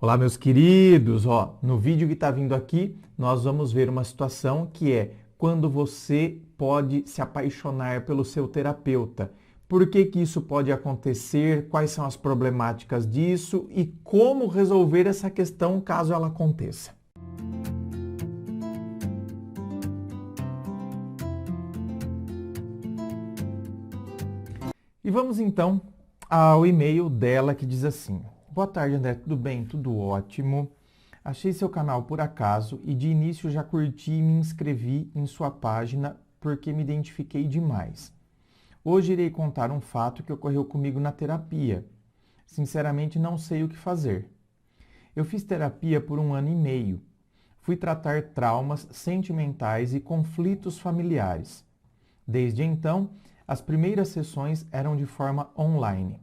Olá, meus queridos! No vídeo que está vindo aqui, nós vamos ver uma situação que é quando você pode se apaixonar pelo seu terapeuta. Por que que isso pode acontecer? Quais são as problemáticas disso e como resolver essa questão caso ela aconteça? E vamos então ao e-mail dela que diz assim: Boa tarde, André, tudo bem? Tudo ótimo. Achei seu canal por acaso e de início já curti e me inscrevi em sua página porque me identifiquei demais. Hoje irei contar um fato que ocorreu comigo na terapia. Sinceramente, não sei o que fazer. Eu fiz terapia por 1 ano e meio. Fui tratar traumas sentimentais e conflitos familiares. Desde então, as primeiras sessões eram de forma online.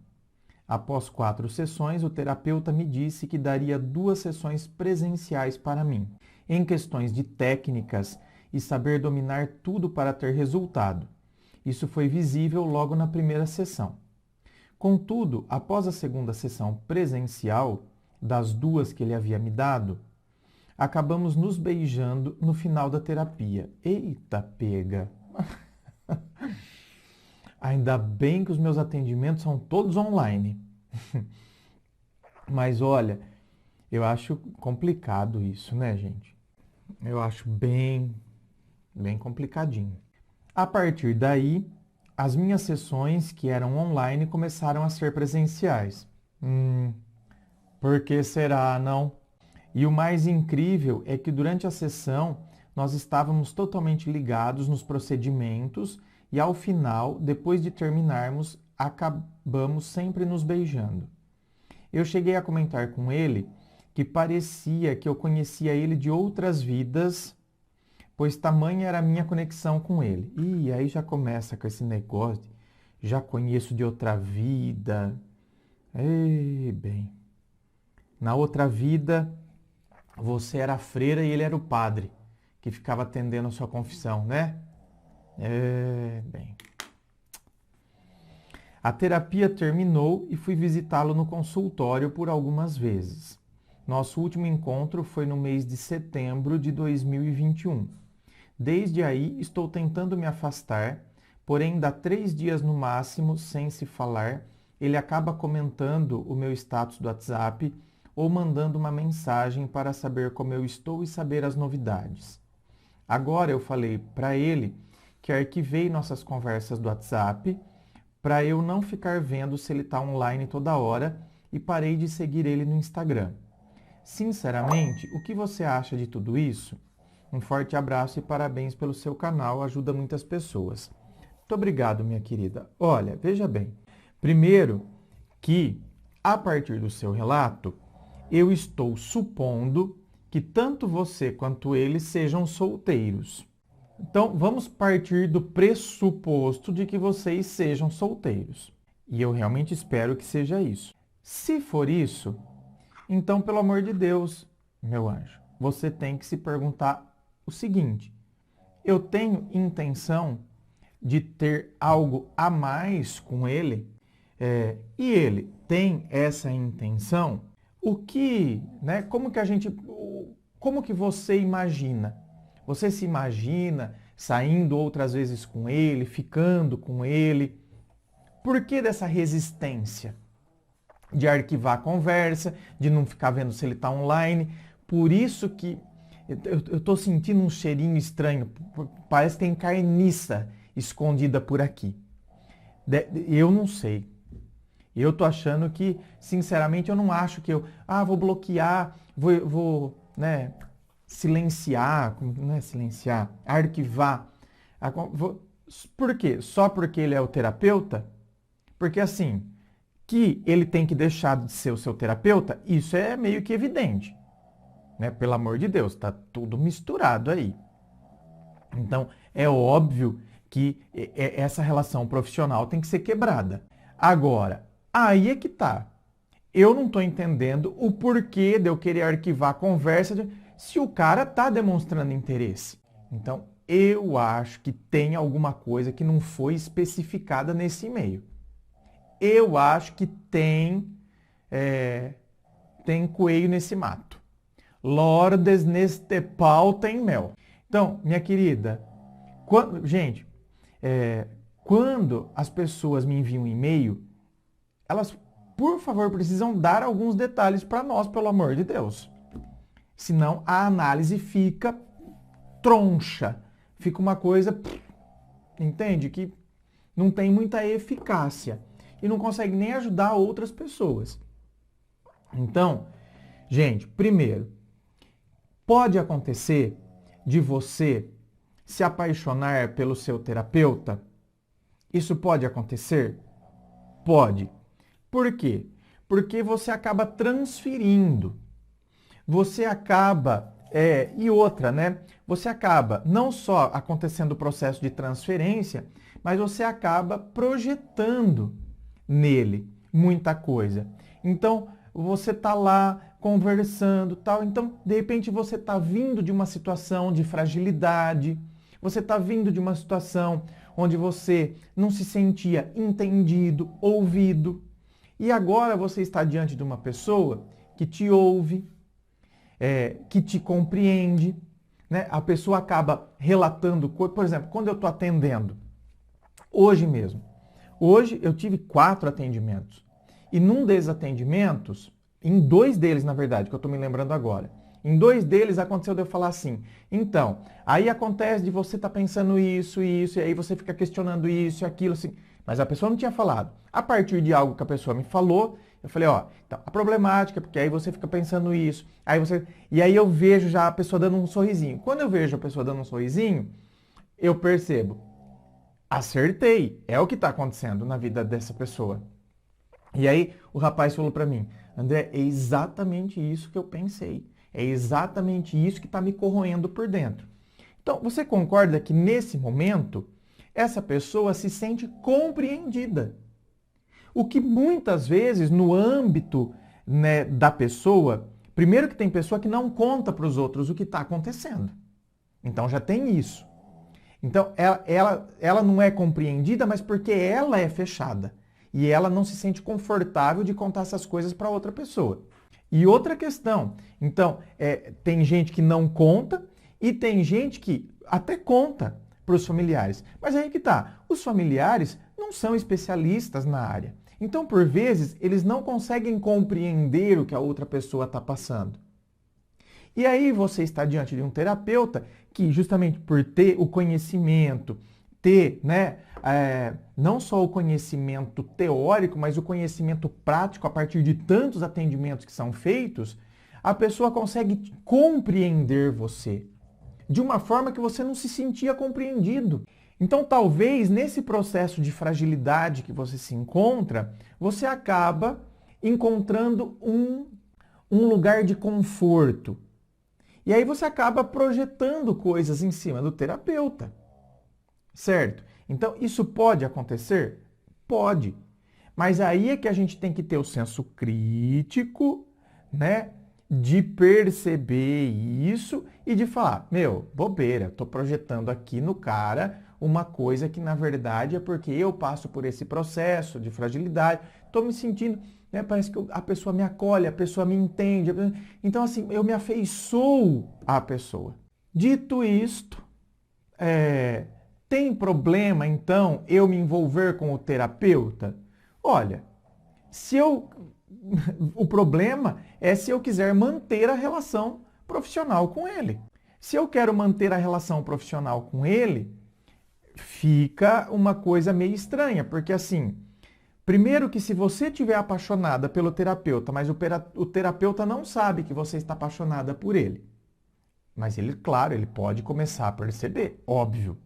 Após 4 sessões, o terapeuta me disse que daria 2 sessões presenciais para mim, em questões de técnicas e saber dominar tudo para ter resultado. Isso foi visível logo na primeira sessão. Contudo, após a segunda sessão presencial, das 2 que ele havia me dado, acabamos nos beijando no final da terapia. Eita pega! Ainda bem que os meus atendimentos são todos online. Mas olha, eu acho complicado isso, né, gente? Eu acho bem complicadinho. A partir daí, as minhas sessões, que eram online, começaram a ser presenciais. Por que será, não? E o mais incrível é que durante a sessão, nós estávamos totalmente ligados nos procedimentos e ao final, depois de terminarmos, acabamos sempre nos beijando. Eu cheguei a comentar com ele que parecia que eu conhecia ele de outras vidas, pois tamanha era a minha conexão com ele. E aí já começa com esse negócio de já conheço de outra vida. Ei, bem, na outra vida você era a freira e ele era o padre que ficava atendendo a sua confissão, né? Bem. A terapia terminou e fui visitá-lo no consultório por algumas vezes. Nosso último encontro foi no mês de setembro de 2021. Desde aí estou tentando me afastar, porém dá 3 dias no máximo sem se falar. Ele acaba comentando o meu status do WhatsApp ou mandando uma mensagem para saber como eu estou e saber as novidades. Agora eu falei para ele que arquivei nossas conversas do WhatsApp para eu não ficar vendo se ele está online toda hora e parei de seguir ele no Instagram. Sinceramente, o que você acha de tudo isso? Um forte abraço e parabéns pelo seu canal, ajuda muitas pessoas. Muito obrigado, minha querida. Olha, veja bem. Primeiro que, a partir do seu relato, eu estou supondo que tanto você quanto ele sejam solteiros. Então, vamos partir do pressuposto de que vocês sejam solteiros. E eu realmente espero que seja isso. Se for isso, então, pelo amor de Deus, meu anjo, você tem que se perguntar o seguinte: eu tenho intenção de ter algo a mais com ele? E ele tem essa intenção? Como que você imagina? Você se imagina saindo outras vezes com ele, ficando com ele? Por que dessa resistência de arquivar a conversa, de não ficar vendo se ele está online? Por isso que eu estou sentindo um cheirinho estranho. Parece que tem carniça escondida por aqui. Eu não sei. Eu estou achando que, sinceramente, eu não acho que vou bloquear, né, silenciar, não é silenciar, arquivar. Por quê? Só porque ele é o terapeuta? Porque assim, que ele tem que deixar de ser o seu terapeuta, isso é meio que evidente. Né? Pelo amor de Deus, está tudo misturado aí. Então, é óbvio que essa relação profissional tem que ser quebrada. Agora, aí é que tá. Eu não estou entendendo o porquê de eu querer arquivar a conversa se o cara está demonstrando interesse. Então, eu acho que tem alguma coisa que não foi especificada nesse e-mail. Eu acho que tem tem coelho nesse mato. Lordes neste pau tem mel. Então, minha querida, quando as pessoas me enviam um e-mail, elas, por favor, precisam dar alguns detalhes para nós, pelo amor de Deus. Senão a análise fica troncha, fica uma coisa, entende? Que não tem muita eficácia e não consegue nem ajudar outras pessoas. Então, gente, primeiro, pode acontecer de você se apaixonar pelo seu terapeuta? Isso pode acontecer? Pode. Por quê? Porque você acaba transferindo. Você acaba, e outra, né? Você acaba não só acontecendo o processo de transferência, mas você acaba projetando nele muita coisa. Então, você está lá conversando, tal. Então, de repente, você está vindo de uma situação de fragilidade, você está vindo de uma situação onde você não se sentia entendido, ouvido, e agora você está diante de uma pessoa que te ouve, que te compreende, né? A pessoa acaba relatando coisas. Por exemplo, quando eu estou atendendo, hoje mesmo, hoje eu tive 4 atendimentos. E num desses atendimentos, em 2 deles, na verdade, que eu estou me lembrando agora, em 2 deles aconteceu de eu falar assim, então, aí acontece de você estar pensando isso, e aí você fica questionando isso e aquilo, assim, mas a pessoa não tinha falado. A partir de algo que a pessoa me falou, eu falei, então, a problemática, porque aí você fica pensando isso, e aí eu vejo já a pessoa dando um sorrisinho. Quando eu vejo a pessoa dando um sorrisinho, eu percebo, acertei, é o que está acontecendo na vida dessa pessoa. E aí o rapaz falou para mim, André, é exatamente isso que eu pensei. É exatamente isso que está me corroendo por dentro. Então, você concorda que nesse momento, essa pessoa se sente compreendida? O que muitas vezes, no âmbito, né, da pessoa, primeiro que tem pessoa que não conta para os outros o que está acontecendo. Então já tem isso. Então, ela não é compreendida, mas porque ela é fechada. E ela não se sente confortável de contar essas coisas para outra pessoa. E outra questão, então, tem gente que não conta e tem gente que até conta para os familiares. Mas aí que tá, os familiares não são especialistas na área. Então, por vezes, eles não conseguem compreender o que a outra pessoa está passando. E aí você está diante de um terapeuta que, justamente por ter o conhecimento, ter, né, não só o conhecimento teórico, mas o conhecimento prático a partir de tantos atendimentos que são feitos, a pessoa consegue compreender você de uma forma que você não se sentia compreendido. Então, talvez, nesse processo de fragilidade que você se encontra, você acaba encontrando um lugar de conforto. E aí você acaba projetando coisas em cima do terapeuta. Certo? Então, isso pode acontecer? Pode. Mas aí é que a gente tem que ter o senso crítico, né? De perceber isso e de falar, bobeira, estou projetando aqui no cara uma coisa que na verdade é porque eu passo por esse processo de fragilidade, estou me sentindo, né, parece que a pessoa me acolhe, a pessoa me entende, então assim, eu me afeiçoo à pessoa. Dito isto, tem problema, então, eu me envolver com o terapeuta? Olha, o problema é se eu quiser manter a relação profissional com ele. Se eu quero manter a relação profissional com ele, fica uma coisa meio estranha, porque assim, primeiro que se você estiver apaixonada pelo terapeuta, mas o terapeuta não sabe que você está apaixonada por ele. Mas ele, claro, ele pode começar a perceber, óbvio.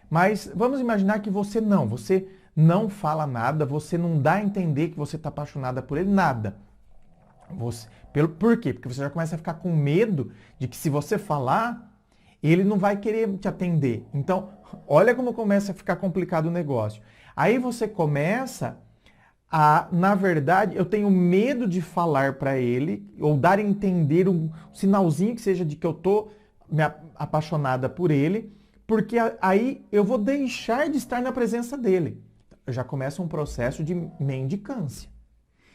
Mas vamos imaginar que você não fala nada, você não dá a entender que você está apaixonada por ele, nada. Por quê? Porque você já começa a ficar com medo de que se você falar, ele não vai querer te atender. Então, olha como começa a ficar complicado o negócio. Aí você começa na verdade, eu tenho medo de falar para ele, ou dar a entender um sinalzinho que seja de que eu estou apaixonada por ele, porque aí eu vou deixar de estar na presença dele. Já começa um processo de mendicância.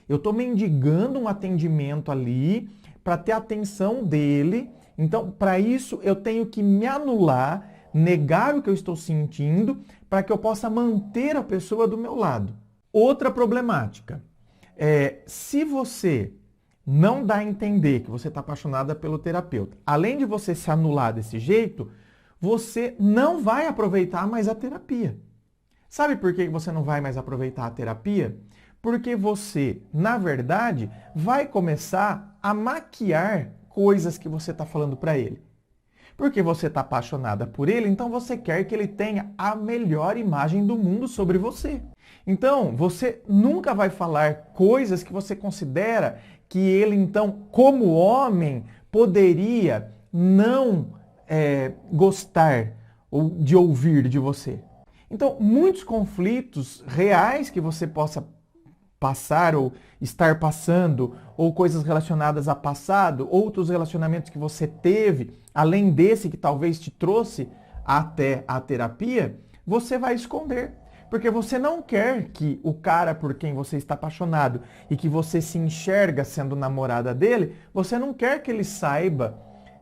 Eu estou mendigando um atendimento ali para ter a atenção dele. Então, para isso, eu tenho que me anular, negar o que eu estou sentindo, para que eu possa manter a pessoa do meu lado. Outra problemática é, se você não dá a entender que você está apaixonada pelo terapeuta, além de você se anular desse jeito, você não vai aproveitar mais a terapia. Sabe por que você não vai mais aproveitar a terapia? Porque você, na verdade, vai começar a maquiar coisas que você está falando para ele. Porque você está apaixonada por ele, então você quer que ele tenha a melhor imagem do mundo sobre você. Então, você nunca vai falar coisas que você considera que ele, então, como homem, poderia não gostar ou de ouvir de você. Então, muitos conflitos reais que você possa passar ou estar passando, ou coisas relacionadas a passado, outros relacionamentos que você teve, além desse que talvez te trouxe até a terapia, você vai esconder. Porque você não quer que o cara por quem você está apaixonado e que você se enxerga sendo namorada dele, você não quer que ele saiba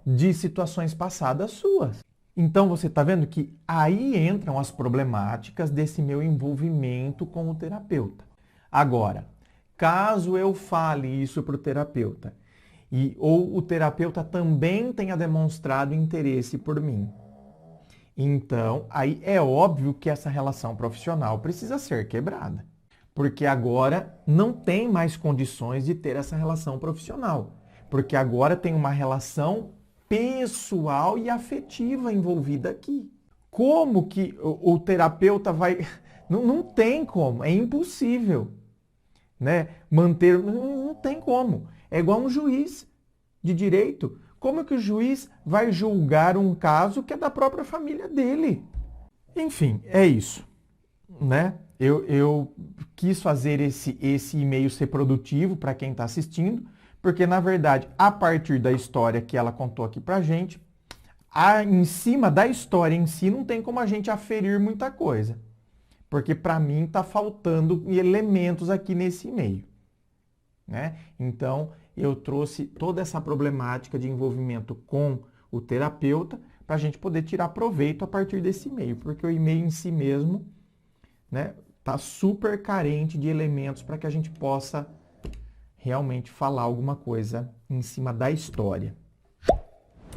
de situações passadas suas. Então você está vendo que aí entram as problemáticas desse meu envolvimento com o terapeuta. Agora, caso eu fale isso para o terapeuta ou o terapeuta também tenha demonstrado interesse por mim, então aí é óbvio que essa relação profissional precisa ser quebrada. Porque agora não tem mais condições de ter essa relação profissional. Porque agora tem uma relação pessoal e afetiva envolvida aqui. Como que o terapeuta vai... Não tem como, é impossível, né? Manter... Não tem como. É igual um juiz de direito. Como que o juiz vai julgar um caso que é da própria família dele? Enfim, é isso, né? Eu quis fazer esse e-mail ser produtivo para quem está assistindo, porque, na verdade, a partir da história que ela contou aqui pra gente, em cima da história em si, não tem como a gente aferir muita coisa. Porque, para mim, está faltando elementos aqui nesse e-mail, né? Então, eu trouxe toda essa problemática de envolvimento com o terapeuta para a gente poder tirar proveito a partir desse e-mail, porque o e-mail em si mesmo, né, tá super carente de elementos para que a gente possa realmente falar alguma coisa em cima da história.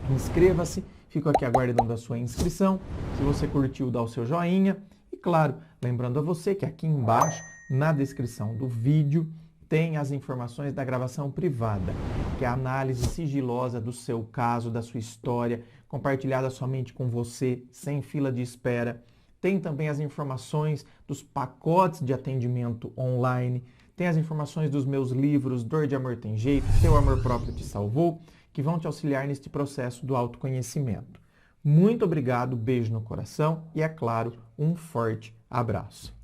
Inscreva-se, fico aqui aguardando a sua inscrição. Se você curtiu, dá o seu joinha. E claro, lembrando a você que aqui embaixo, na descrição do vídeo, tem as informações da gravação privada, que é a análise sigilosa do seu caso, da sua história, compartilhada somente com você, sem fila de espera. Tem também as informações dos pacotes de atendimento online, tem as informações dos meus livros Dor de Amor Tem Jeito, Seu Amor Próprio Te Salvou, que vão te auxiliar neste processo do autoconhecimento. Muito obrigado, beijo no coração e, é claro, um forte abraço.